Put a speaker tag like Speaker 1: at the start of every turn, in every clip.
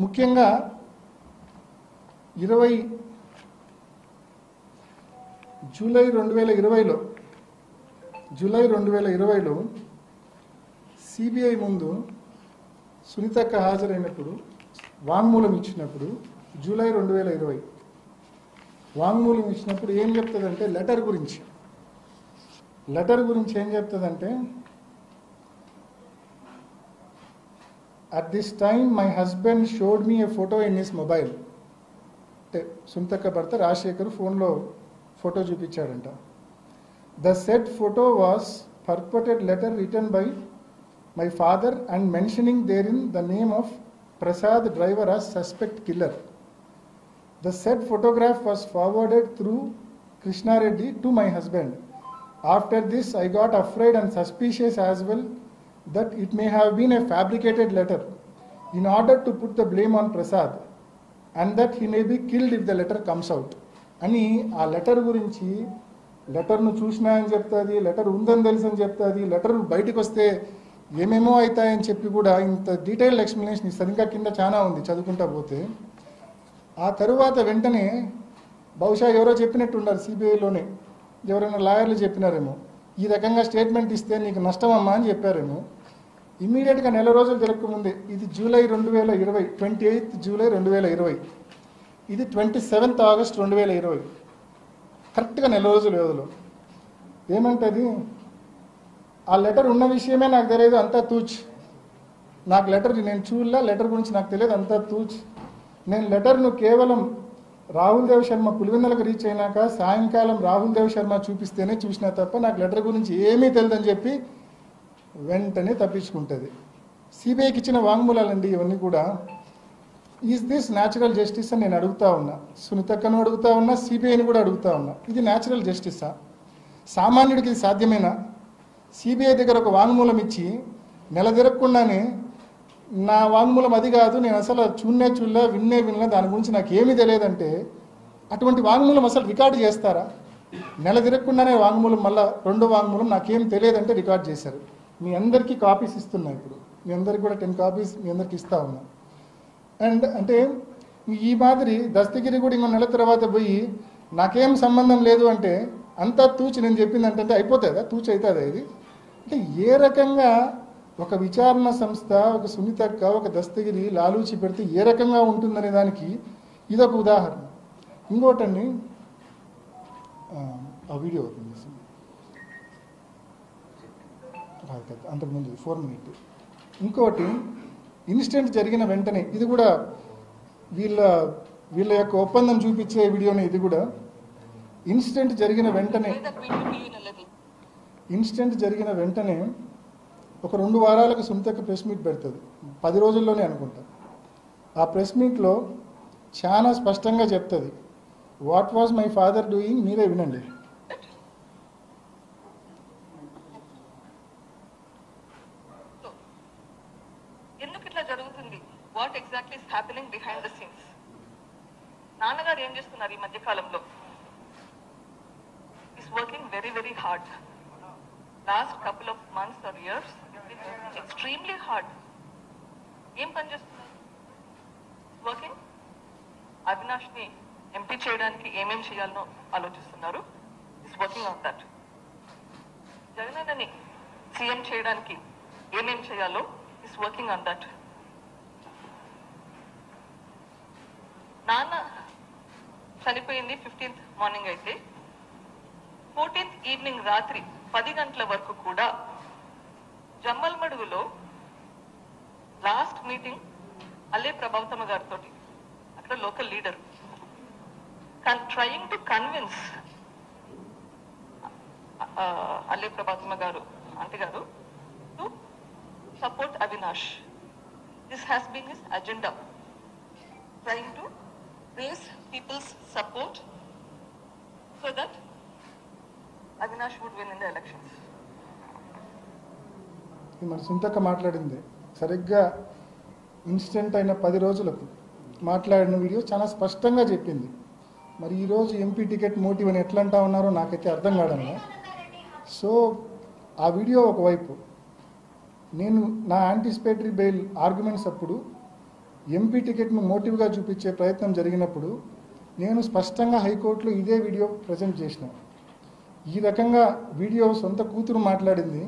Speaker 1: ముఖ్యంగా 20 July 2020లో CBI ముందు సునీతక్క హాజరైనప్పుడు వాంగ్మూలం ఇచ్చినప్పుడు జూలై 2020 వాంగ్మూలం ఇచ్చినప్పుడు ఏం చెప్తుందంటే లెటర్ గురించి ఏం చెప్తుందంటే, at this time my husband showed me a photo in his mobile. అంటే సునీతక్క భర్త రాజశేఖర్ ఫోన్లో photo చూపించాడంట. The said photo was purported letter written by my father and mentioning therein the name of Prasad driver as suspect killer. The said photograph was forwarded through Krishna Reddy to my husband. After this I got afraid and suspicious as well that it may have been a fabricated letter in order to put the blame on Prasad and that he may be killed if the letter comes out. అని ఆ letter గురించి, లెటర్ను చూసినా అని చెప్తుంది, letter ఉందని తెలుసు అని చెప్తుంది, లెటర్ బయటకు వస్తే ఏమేమో అవుతాయని చెప్పి కూడా ఇంత డీటెయిల్డ్ ఎక్స్ప్లెనేషన్ ఇస్తారు. ఇంకా కింద చాలా ఉంది చదువుకుంటా పోతే. ఆ తరువాత వెంటనే బహుశా ఎవరో చెప్పినట్టు ఉన్నారు, సిబిఐలోనే ఎవరైనా లాయర్లు చెప్పినారేమో, ఈ రకంగా స్టేట్మెంట్ ఇస్తే నీకు నష్టమమ్మా అని చెప్పారేమో. ఇమ్మీడియట్గా నెల రోజులు తిరగకముందే, ఇది జూలై 2020, 28 జూలై 2020, ఇది 27 ఆగస్ట్ 2020, కరెక్ట్గా నెల రోజుల వ్యవధిలో ఏమంటుంది, ఆ లెటర్ ఉన్న విషయమే నాకు తెలియదు, అంతా తూచ్. నాకు లెటర్ నేను చూడలే, లెటర్ గురించి నాకు తెలియదు, అంతా తూచ్. నేను లెటర్ను కేవలం రాహుల్ దేవ్ శర్మ పులివెందులకు రీచ్ అయినాక సాయంకాలం రాహుల్ దేవ్ శర్మ చూపిస్తేనే చూసినా తప్ప నాకు లెటర్ గురించి ఏమీ తెలియదని చెప్పి వెంటనే తప్పించుకుంటుంది. సిబిఐకి ఇచ్చిన వాంగ్మూలాలండి ఇవన్నీ కూడా. ఈజ్ దిస్ న్యాచురల్ జస్టిస్ అని నేను అడుగుతా ఉన్నా, సునీతక్కను అడుగుతా ఉన్నా, సిబిఐని కూడా అడుగుతా ఉన్నా. ఇది న్యాచురల్ జస్టిసా? సామాన్యుడికి ఇది సాధ్యమేనా? సిబిఐ దగ్గర ఒక వాంగ్మూలం ఇచ్చి నెల తిరగకుండానే నా వాంగ్మూలం అది కాదు, నేను అసలు చూడలే వినలే, దాని గురించి నాకు ఏమీ తెలియదంటే అటువంటి వాంగ్మూలం అసలు రికార్డు చేస్తారా? నెల తిరగకుండానే వాంగ్మూలం, మళ్ళీ రెండో వాంగ్మూలం నాకేం తెలియదంటే రికార్డ్ చేశారు. మీ అందరికీ కాపీస్ ఇస్తున్నా, ఇప్పుడు మీ అందరికీ కూడా 10 కాపీస్ మీ అందరికి ఇస్తా ఉన్నా. అండ్ అంటే ఈ మాదిరి దస్తగిరి కూడా ఇంకో నెల తర్వాత పోయి నాకేం సంబంధం లేదు అంటే అంతా తూచి నేను చెప్పింది అంటే అయిపోతుందా? తూచి అవుతుందా ఇది? అంటే ఏ రకంగా ఒక విచారణ సంస్థ, ఒక సునీతక్క, ఒక దస్తగిరి లాలూచి పెడితే ఏ రకంగా ఉంటుందనే దానికి ఇదొక ఉదాహరణ. ఇంకోటండి, ఆ వీడియో ఓపెన్ చేసింది అంతకుముందు 4 minutes. ఇంకోటి, ఇన్సిడెంట్ జరిగిన వెంటనే, ఇది కూడా వీళ్ళ యొక్క ఒప్పందం చూపించే వీడియోనే. ఇది కూడా ఇన్సిడెంట్ జరిగిన వెంటనే ఒక 2 వారాలకు సునీతక్క ప్రెస్ మీట్ పెడుతుంది, 10 రోజుల్లోనే అనుకుంటా. ఆ ప్రెస్ మీట్లో చాలా స్పష్టంగా చెప్తుంది, what was my father doing, మీరే వినండి.
Speaker 2: ఎందుకు ఇట్లా జరుగుతుంది? What exactly is happening behind the scenes? నాన్నగారు ఏం చేస్తున్నారు ఈ మధ్య కాలంలో? Is working very very hard. Last couple of months or years he's been working extremely hard. ఏం పని చేస్తున్నారు? వర్కింగ్. అవినాష్ ని ఎంపీ చేయడానికి ఏమేం చేయాలనో ఆలోచిస్తున్నారు. Is working on that. జగనన్నని సీఎం చేయడానికి ఏమేం చేయాలో ఇస్ వర్కింగ్ ఆన్ దట్. నాన్న చనిపోయింది 15th మార్నింగ్ అయితే 14th ఈవినింగ్ రాత్రి 10 గంటల వరకు కూడా జమ్మల్మడుగులో లాస్ట్ మీటింగ్ అల్లే ప్రభావతమ్మ గారితో, అక్కడ local leader, trying to convince Alle Prabhavathamma garu aunty garu to support Avinash. This has been his agenda, trying to raise people's support so that Avinash would win in the elections.
Speaker 1: మరి సునీతక్క మాట్లాడింది సరిగ్గా ఇన్సిడెంట్ అయిన 10 రోజులకు మాట్లాడిన వీడియో చాలా స్పష్టంగా చెప్పింది. మరి ఈరోజు ఎంపీ టికెట్ మోటివ్ అని ఎట్లా అంటా ఉన్నారో నాకైతే అర్థం కావడంలో. సో ఆ వీడియో ఒకవైపు, నేను నా యాంటిసిపేటరీ బెయిల్ ఆర్గ్యుమెంట్స్ అప్పుడు ఎంపీ టికెట్ను మోటివ్గా చూపించే ప్రయత్నం జరిగినప్పుడు నేను స్పష్టంగా హైకోర్టులో ఇదే వీడియో ప్రజెంట్ చేసిన. ఈ రకంగా వీడియో సొంత కూతురు మాట్లాడింది,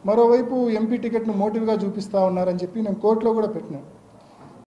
Speaker 1: మరోవైపు ఎంపీ టికెట్ను మోటివ్గా చూపిస్తూ ఉన్నారని చెప్పి నేను కోర్టులో కూడా పెట్టినా.